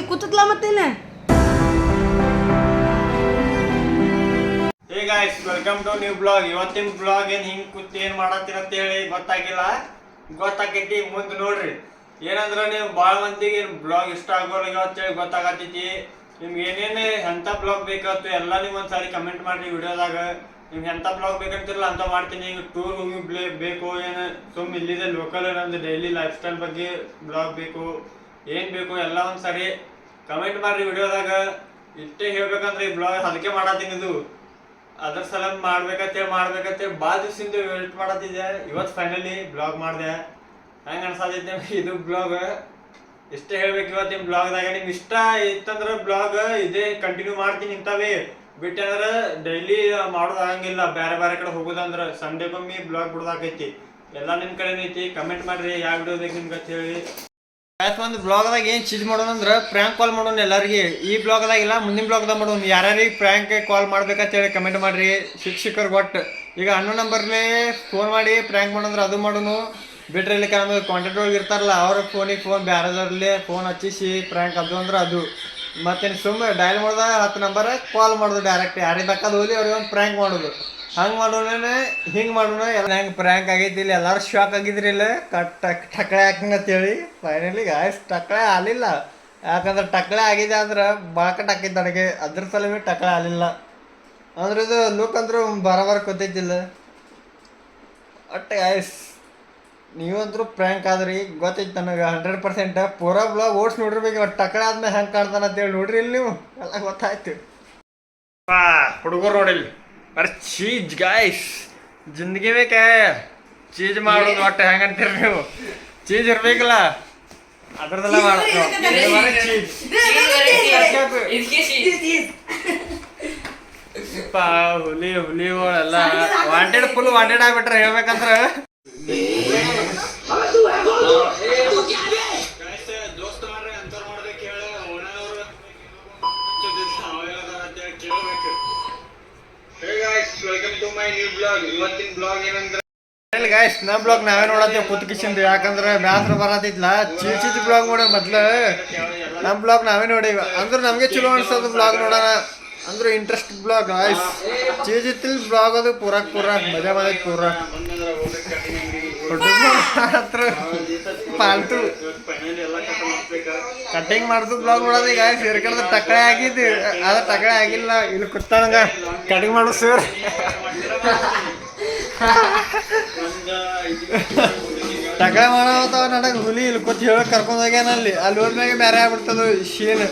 ಕೂತತ್ಲಾ ಮತ್ತೇನೆ. Hey guys, welcome to new blog. ಇವತ್ತಿನ blog ಹಿಂಗ್ ಕೂತ್ ಏನ್ ಮಾಡತ್ತೀರ ಅಂತ ಹೇಳಿ ಗೊತ್ತಾಕೈತಿ. ಮುಂದೆ ನೋಡ್ರಿ. ಏನಂದ್ರ ನೀವು ಭಾಳ ಮಂದಿಗೆ ಬ್ಲಾಗ್ ಇಷ್ಟ ಆಗೋಲ್ಲ ಅಂತೇಳಿ ಗೊತ್ತಾಗತೈತಿ. ನಿಮ್ಗೆ ಏನೇನು ಎಂಥ ಬ್ಲಾಗ್ ಬೇಕಾಯ್ತು ಎಲ್ಲ ನೀವು ಒಂದ್ಸಾರಿ ಕಮೆಂಟ್ ಮಾಡ್ರಿ ವಿಡಿಯೋದಾಗ. ನಿಮ್ಗೆ ಎಂಥ ಬ್ಲಾಗ್ ಬೇಕಂತಿರಲ್ಲ ಅಂತ ಮಾಡ್ತೀನಿ. ಈಗ ಟೂರ್ ಹೋಗಿ ಬೇಕು, ಏನು ಸುಮ್ಮನೆ ಇಲ್ಲಿದೆ ಲೋಕಲ್ ಏನಂದ್ರೆ ಡೈಲಿ ಲೈಫ್ ಸ್ಟೈಲ್ ಬಗ್ಗೆ ಬ್ಲಾಗ್ ಬೇಕು, ಏನು ಬೇಕು ಎಲ್ಲ ಒಂದ್ಸರಿ ಕಮೆಂಟ್ ಮಾಡ್ರಿ ವಿಡಿಯೋದಾಗ. ಇಷ್ಟೇ ಹೇಳ್ಬೇಕಂದ್ರೆ ಈ ಬ್ಲಾಗ್ ಅದಕ್ಕೆ ಮಾಡತ್ತೀನಿ. ಇದು ಅದ್ರ ಸಲ ಮಾಡ್ಬೇಕಂತೇಳಿ ಭಾಳ ದಿವಸದಿಂದ ವೇಟ್ ಮಾಡತ್ತಿದ್ದೆ. ಇವತ್ತು ಫೈನಲಿ ಬ್ಲಾಗ್ ಮಾಡಿದೆ. ಹೆಂಗೆ ಅನ್ಸಾತೈತೆ ಇದು ಬ್ಲಾಗ್. ಇಷ್ಟೇ ಹೇಳ್ಬೇಕು ಇವತ್ತಿನ ಬ್ಲಾಗ್ದಾಗ. ನಿಮ್ಗೆ ಇಷ್ಟ ಇತ್ತಂದ್ರೆ ಬ್ಲಾಗ್ ಇದೇ ಕಂಟಿನ್ಯೂ ಮಾಡ್ತೀನಿ. ಇಂಥವೇ ಬಿಟ್ಟಂದ್ರೆ ಡೈಲಿ ಮಾಡೋದಾಗಂಗಿಲ್ಲ. ಬೇರೆ ಬೇರೆ ಕಡೆ ಹೋಗೋದಂದ್ರೆ ಸಂಡೇಗೊಮ್ಮೆ ಬ್ಲಾಗ್ ಬಿಡೋದಾಕೈತಿ. ಎಲ್ಲ ನಿಮ್ಮ ಕಡೆನೇ ಐತಿ. ಕಮೆಂಟ್ ಮಾಡ್ರಿ ಯಾವ ವಿಡಿಯೋ ಬೇಕು ನಿಮ್ಗೆ ಅಂತ ಹೇಳಿ. ಒಂದು ಬ್ಲಾಗ್ದಾಗ ಏನು ಚೀಸ್ ಮಾಡೋಣ ಅಂದ್ರೆ ಪ್ರ್ಯಾಂಕ್ ಕಾಲ್ ಮಾಡೋಣ ಎಲ್ಲರಿಗೆ. ಈ ಬ್ಲಾಗ್ದಾಗ ಇಲ್ಲ, ಮುಂದಿನ ಬ್ಲಾಗ್ದಾಗ ಮಾಡೋಣ. ಯಾರ್ಯಾರಿಗೆ ಪ್ರ್ಯಾಂಕ್ ಕಾಲ್ ಮಾಡ್ಬೇಕಂತೇಳಿ ಕಮೆಂಟ್ ಮಾಡ್ರಿ. ಶಿಕ್ಷಕರು ಒಟ್ಟು ಈಗ ಅನ್ನೋ ನಂಬರ್ನೇ ಫೋನ್ ಮಾಡಿ ಪ್ರ್ಯಾಂಕ್ ಮಾಡೋಂದ್ರೆ ಅದು ಮಾಡೋನು. ಬಿಟ್ರೆ ಇಲ್ಲಿ ಕೆಲವೊಂದು ಕಾಂಟ್ಯಾಕ್ಟ್ ಒಳಗೆ ಇರ್ತಾರಲ್ಲ ಅವ್ರ ಫೋನ್ ಬೇರೆದವ್ರಲ್ಲೇ ಫೋನ್ ಹಚ್ಚಿಸಿ ಪ್ರ್ಯಾಂಕ್ ಅದು ಅಂದ್ರೆ ಅದು. ಮತ್ತೇನು ಸುಮ್ಮನೆ ಡಯಲ್ ಮಾಡಿದ 10 ನಂಬರ್ ಕಾಲ್ ಮಾಡೋದು ಡೈರೆಕ್ಟ್. ಯಾರಿಗೆ ಬೇಕಾದ ಹೋಗಿ ಅವ್ರಿಗೆ ಒಂದು ಪ್ರ್ಯಾಂಕ್ ಮಾಡೋದು. ಹಂಗೆ ಮಾಡೋಣ, ಹಿಂಗೆ ಮಾಡೋಣ. ಎಲ್ಲ ಹೆಂಗೆ ಪ್ರ್ಯಾಂಕ್ ಆಗೈತಿ. ಇಲ್ಲಿ ಎಲ್ಲರೂ ಶಾಕ್ ಆಗಿದ್ರಿ. ಇಲ್ಲ ಟಕಳೆ ಹಾಕಂಗಂತೇಳಿ ಫೈನಲಿ ಗಾಯ್ಸ್ ಟಕಳೆ ಆಲಿಲ್ಲ. ಯಾಕಂದ್ರೆ ಟಕಳೆ ಆಗಿದೆ ಅಂದ್ರೆ ಬಾಕಟ್ ಹಾಕಿದ್ದು ನನಗೆ. ಅದ್ರ ಸಲವೇ ಟಕಳೆ ಆಲಿಲ್ಲ ಅಂದ್ರೆ ಇದು ಲುಕ್ ಅಂದ್ರೂ ಬರೋಬರ ಗೊತ್ತೈತಿಲ್ಲ ಒಟ್ಟು ಗಾಯ್ಸ್. ನೀವಂದ್ರೂ ಪ್ರ್ಯಾಂಕ್ ಆದ್ರಿ ಗೊತ್ತೈತಿ ನನಗೆ 100%. ಪೂರಾ ಬ್ಲಾಗ್ ಓಡ್ಸ್ ನೋಡಿರ್ಬೇಕು. ಒಟ್ಟು ಟಕಳೆ ಆದ್ಮೇಲೆ ಹೆಂಗೆ ಕಾಣ್ತಾನ ಅಂತೇಳಿ ನೋಡ್ರಿ ಇಲ್ಲಿ ನೀವು ಎಲ್ಲ ಗೊತ್ತಾಯ್ತು. ಹುಡುಗರು ನೋಡಿಲ್ಲಿ ಬರ ಚೀಜ್ ಗಾಯ್ಸ್. ಜಿಂದಗಿ ಬೇಕ ಚೀಜ್ ಮಾಡೋದು. ಒಟ್ಟು ಹೆಂಗಂತೀರಿ ನೀವು? ಚೀಜ್ ಇರ್ಬೇಕಲ್ಲ, ಅದ್ರದೆಲ್ಲ ಮಾಡೋದು. ಹುಲಿಗಳೆಲ್ಲ ವಾಂಟೆಡ್, ಫುಲ್ ವಾಂಟೆಡ್ ಆಗ್ಬಿಟ್ರೆ ಹೇಳ್ಬೇಕಂದ್ರೆ. Welcome to my new blog. ಇವತ್ತಿನ ಬ್ಲಾಗ್ ಏನಂದ್ರೆ ಗಾಯ್ಸ್ ನಮ್ಮ ಬ್ಲಾಗ್ ನಾವೇ ನೋಡತ್ತೇವೆ ಕುತ್ಕಿಸಿಂದ. ಯಾಕಂದ್ರೆ ಬ್ಯಾಸ್ರ ಬರತ್ತಿತ್ಲ ಚೀಚ್ ಬ್ಲಾಗ್ ನೋಡ ಮೊದ್ಲು. ನಮ್ಮ ಬ್ಲಾಗ್ ನಾವೇ ನೋಡಿವ ಅಂದ್ರೆ ನಮಗೆ ಚಲೋ ಅನ್ಸೋದು ಬ್ಲಾಗ್ ನೋಡೋಣ ಅಂದ್ರೆ ಇಂಟ್ರೆಸ್ಟ್ ಬ್ಲಾಗ್ ಗಾಯ್ಸ್. ಚೀಜ್ ಇತ್ತಿಲ್ ಬ್ಲಾಗ್ ಅದು ಪೂರಾಕ್ ಮಜಾ ಬಂದೈತಿ. ಹತ್ರ ಪಾಲ್ತು ಕಟ್ಟಿಂಗ್ ಮಾಡ್ದು ಬ್ಲಾಗ್ ನೋಡೋದು ಈಗ. ಸೇರ್ಕೊಂಡ್ರೆ ಟಕಳೆ ಆಗಿದ್ದು ಅದ ಟಕಳೆ ಆಗಿಲ್ಲ. ಇಲ್ಲಿ ಕೂತಾನಂಗ ಕಟಿಂಗ್ ಮಾಡೋದು ಸರ್. ಟಕಳೆ ಮಾಡೋ ನನಗೆ ಹುಲಿ ಇಲ್ಲಿ ಕೂತ್ ಹೇಳಕ್ ಕರ್ಕೊಂಡ್ ಹೋಗ್ಯಾನಲ್ಲಿ. ಅಲ್ಲಿ ಹೋದ್ಮ್ಯಾಗೆ ಬೇರೆ ಆಗ್ಬಿಡ್ತದ ಶೀನ್.